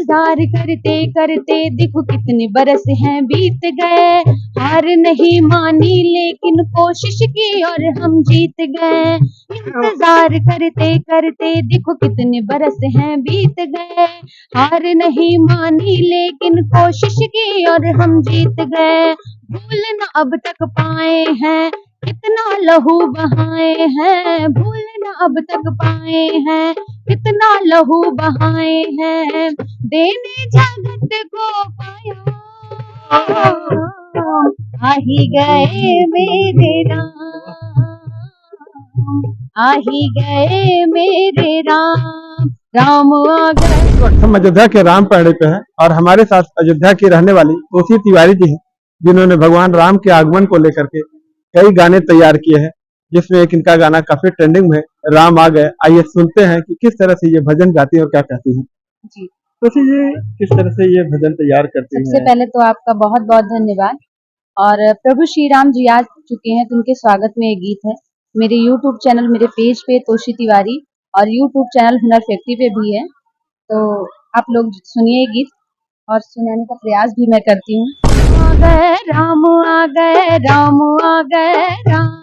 इंतजार करते करते देखो कितने बरस हैं बीत गए, हार नहीं मानी लेकिन कोशिश की और हम जीत गए। इंतजार करते करते देखो कितने बरस हैं बीत गए, हार नहीं मानी लेकिन कोशिश की और हम जीत गए। भूल न अब तक पाए हैं कितना लहू बहाए हैं, भूल न अब तक पाए हैं कितना लहू बहाए हैं, देने जगत को पाया आ ही गए मेरे राम, आ ही गए मेरे राम, राम आ गए। इस वक्त हम अयोध्या के राम पहाड़ी पे हैं और हमारे साथ अयोध्या की रहने वाली तोसी तिवारी जी हैं, जिन्होंने भगवान राम के आगमन को लेकर के कई गाने तैयार किए हैं, जिसमें एक इनका गाना काफी ट्रेंडिंग में राम आ गए। आइए सुनते हैं कि किस तरह से ये भजन गाती हैं और क्या कहती हैं। जी, तोसी जी किस तरह से ये भजन तैयार करती हैं? सबसे पहले तो आपका बहुत बहुत धन्यवाद। और प्रभु श्री राम जी आ चुके हैं तो उनके स्वागत में एक गीत है मेरे यूट्यूब चैनल, मेरे पेज पे तोसी तिवारी, और यूट्यूब चैनल हुनर फैक्ट्री पे भी है, तो आप लोग सुनिए गीत और सुनाने का प्रयास भी मैं करती हूँ। आ गए राम, आ गए राम, आ गए राम,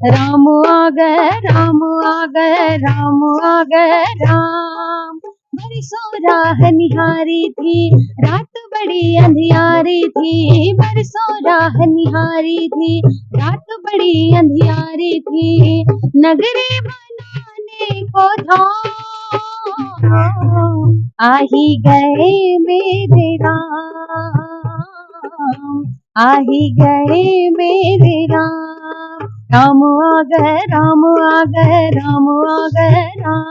राम आ गए राम, आ गए राम, आ गए राम। बरसों राह निहारी थी, रात बड़ी अंधियारी थी, बरसों राह निहारी थी, रात बड़ी अंधियारी थी, नगरी बनाने को था आ ही गए मेरे राम, आ ही गए मेरे राम, राम आ गए राम, आ गए राम, आ गए राम,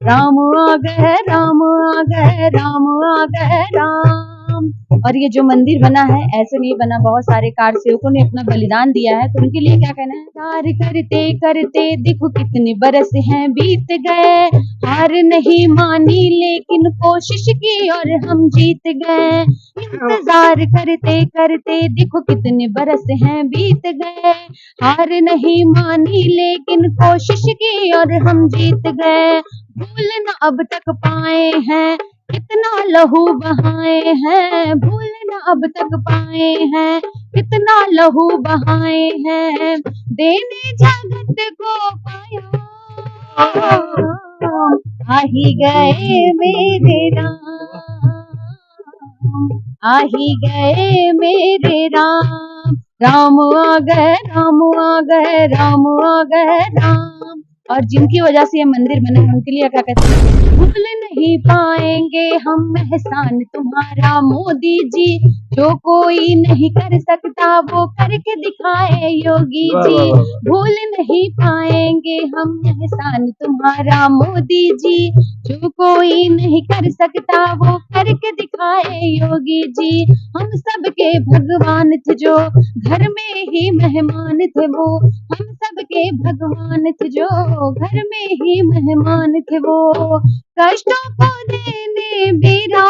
राम आ गए राम, आ गए राम, आ गए राम। और ये जो मंदिर बना है ऐसे नहीं बना, बहुत सारे कार सेवकों ने अपना बलिदान दिया है, तो उनके लिए क्या कहना है। कार करते करते देखो कितने बरस हैं बीत गए, हार नहीं मानी लेकिन कोशिश की और हम जीत गए। इंतजार करते करते देखो कितने बरस हैं बीत गए, हार नहीं मानी लेकिन कोशिश की और हम जीत गए। भूल न अब तक पाए हैं कितना लहू बहाए हैं, भूल न अब तक पाए हैं कितना लहू बहाए हैं, देने जगत को पाया आ ही गए मेरे राम, आ ही गए मेरे राम, राम आ गए राम, आ गए राम, आ गए राम। और जिनकी वजह से ये मंदिर बना है उनके लिए क्या कहते हैं। भूल नहीं पाएंगे हम एहसान तुम्हारा मोदी जी, जो कोई नहीं कर सकता वो करके दिखाए योगी जी। भूल नहीं पाएंगे हम एहसान तुम्हारा मोदी जी, जो कोई नहीं कर सकता वो करके दिखाए योगी जी। हम सबके भगवान थे जो घर में ही मेहमान थे वो, हम सबके भगवान थे जो घर में ही मेहमान थे वो, कष्टों को देने बेरा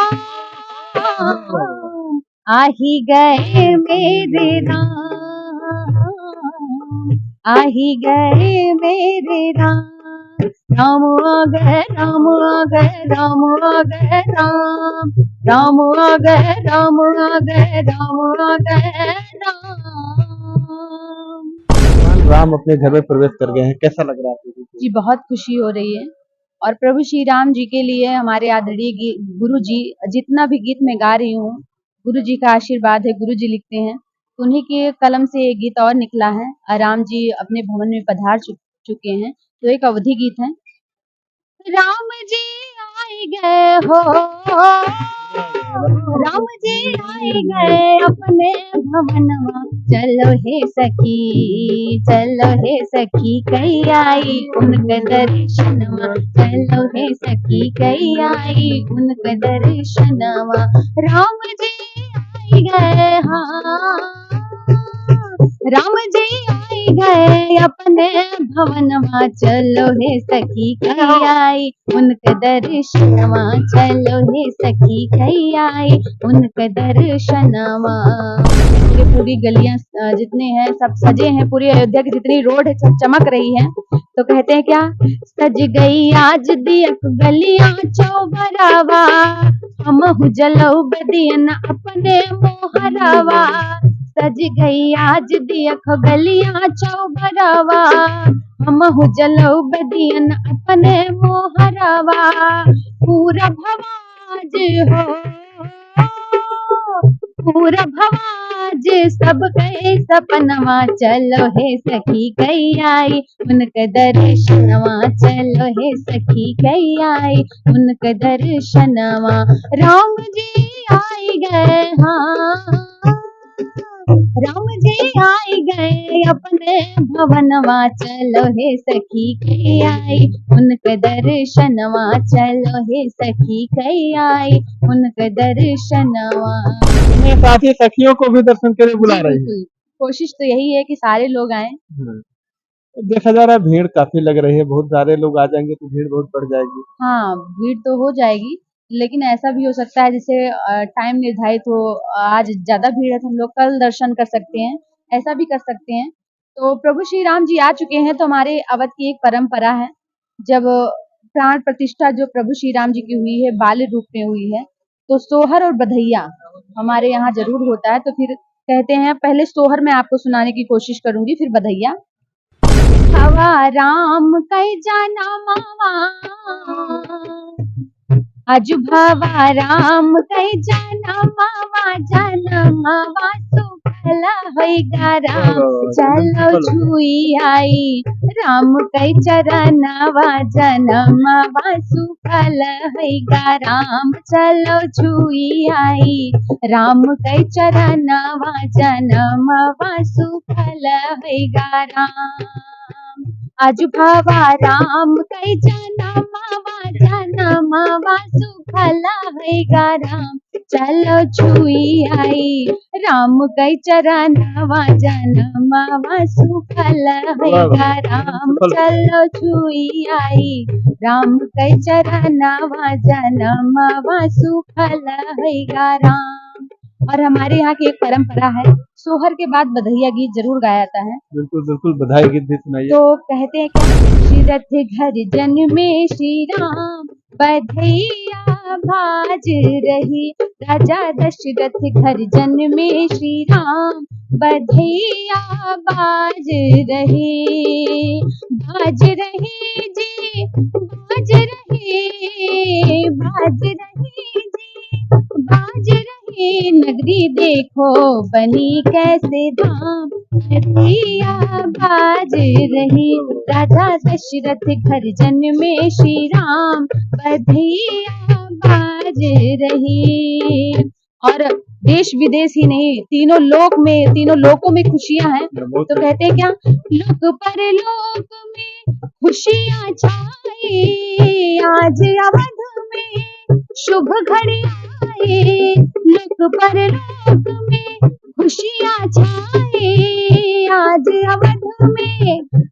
आ ही गए मेरे राम, आ ही गए मेरे राम, राम आ गए राम, आ गए राम, आ गए राम, राम आ गए राम, आ गए राम, आ गए राम। राम अपने घर में प्रवेश कर गए हैं, कैसा लग रहा है आपको? जी बहुत खुशी हो रही है, और प्रभु श्री राम जी के लिए हमारे आदरणीय गुरु जी, जितना भी गीत मैं गा रही हूँ गुरु जी का आशीर्वाद है, गुरु जी लिखते हैं, तो उन्हीं के कलम से एक गीत और निकला है। राम जी अपने भवन में पधार चुके हैं, तो एक अवधि गीत है। राम जी आए गए हो, राम जी आए गए अपने भवनवा, चलो हे सखी, चलो हे सखी कई आई उनके दर्शनवा, चलो हे सखी कई आई उनके दर्शनवा। राम जी आए गए, हाँ राम जी आए गए अपने भवनवा, चलो हे सखी कई आई उनके दर्शनवा, चलो हे सखी कई आई उनके दर्शनवा। पूरी गलियां जितने हैं सब सजे हैं, पूरी अयोध्या की जितनी रोड है सब चमक रही है, तो कहते हैं क्या, सज गई आज दियक गलियां चौबरावा, हमहु जलऊ बदियन अपने मोहरवा, सज गई आज दियख गलियां चौबरवा। हमहु जलऊ बदियन अपने मोहरवा, पूरा भवाज हो पूरा भवाज सब गए सपनवा। चलो हे सखी गई आई उनके दर्शनवा, चलो हे सखी गई आई उनके दर्शनवा। राम जी आई गए, हाँ राम जी आई गए अपने भवनवा, चलो हे सखी गई आई उनके दर्शनवा, चलो हे सखी गई आई उनके दर्शनवा। अपने साथी सखियों को भी दर्शन के लिए बुला जी रही है। बिल्कुल, कोशिश तो यही है कि सारे लोग आए। देखा जा रहा है भीड़ काफी लग रही है, बहुत सारे लोग आ जाएंगे तो भीड़ बहुत बढ़ जाएगी। हाँ, भीड़ तो हो जाएगी, लेकिन ऐसा भी हो सकता है जैसे टाइम निर्धारित हो, आज ज्यादा भीड़ है तो हम लोग कल दर्शन कर सकते हैं, ऐसा भी कर सकते हैं। तो प्रभु श्री राम जी आ चुके हैं, तो हमारे अवध की एक परंपरा है, जब प्राण प्रतिष्ठा जो प्रभु श्री राम जी की हुई है बाल्य रूप में हुई है, तो सोहर और बधैया हमारे यहाँ जरूर होता है। तो फिर कहते हैं पहले सोहर मैं आपको सुनाने की कोशिश करूंगी, फिर बधैया। हवा राम कई जाना मावा, अजु भावा राम कई जाना मावा सुफला होइगा राम, चलो छुई आई राम कई चरनवा जनमवा सुफल होइगा राम, चलो छुई आई राम कई चरनवा जनमवा सुफल होइगा राम। आजु भावा राम कई जनमवा जनमवा सुफल होइगा राम, चलो छुई आई राम कई चरनवा जनमवा सुफल होइगा राम, चलो छुई आई राम कई चरनवा जनमवा सुफल होइगा राम। और हमारे यहाँ की एक परंपरा है, सोहर के बाद बधैया गीत जरूर गाया जाता है। बिल्कुल बिल्कुल, बधाई गीत भी सुनाइए। तो कहते हैं क्या, दशरथ घर जन्मे श्री राम, बधैया बाज रही। राजा दशरथ घर जन्मे श्री राम, बधैया बाज रही। बाज रही जी बाज रही, बाज रही जी बाज रही, नगरी देखो बनी कैसे धाम, बधैया बाज रही। राजा दशरथ घर जन्मे श्री राम, बधैया बाज रही। और देश विदेश ही नहीं, तीनों लोकों में खुशियां हैं। तो कहते हैं क्या, लोक पर लोक में खुशियां छाई, आज अवध में शुभ घड़ी आई। लोक पर लोक में खुशियां छाई, आज अवध में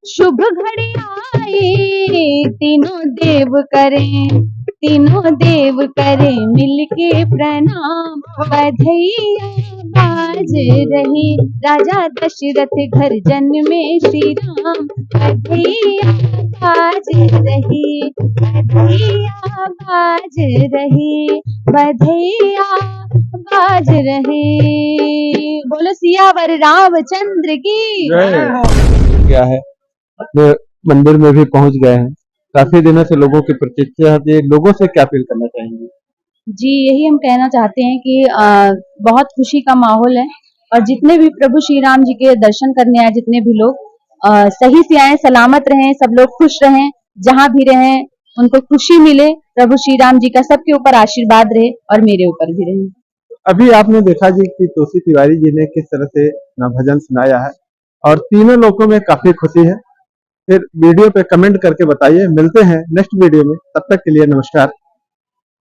शुभ घड़ी आई। तीनों देव करें मिलके प्रणाम, बधैया बाज रही। राजा दशरथ घर जन्मे श्री राम, बधैया बाज रही, बधैया बाज रही, बधैया बाज रही। बोलो सियावर रामचंद्र की। क्या है, अपने मंदिर में भी पहुंच गए हैं, काफी दिनों से लोगों की प्रतीक्षा है, लोगों से क्या फील करना चाहेंगे? जी यही हम कहना चाहते हैं कि बहुत खुशी का माहौल है, और जितने भी प्रभु श्री राम जी के दर्शन करने आए, जितने भी लोग सही से आए, सलामत रहें, सब लोग खुश रहें, जहाँ भी रहें उनको खुशी मिले, प्रभु श्री राम जी का सबके ऊपर आशीर्वाद रहे और मेरे ऊपर भी रहे। अभी आपने देखा जी कि तुलसी तिवारी जी ने किस तरह से अपना भजन सुनाया है, और तीनों लोगों में काफी खुशी है। फिर वीडियो पे कमेंट करके बताइए। मिलते हैं नेक्स्ट वीडियो में, तब तक के लिए नमस्कार।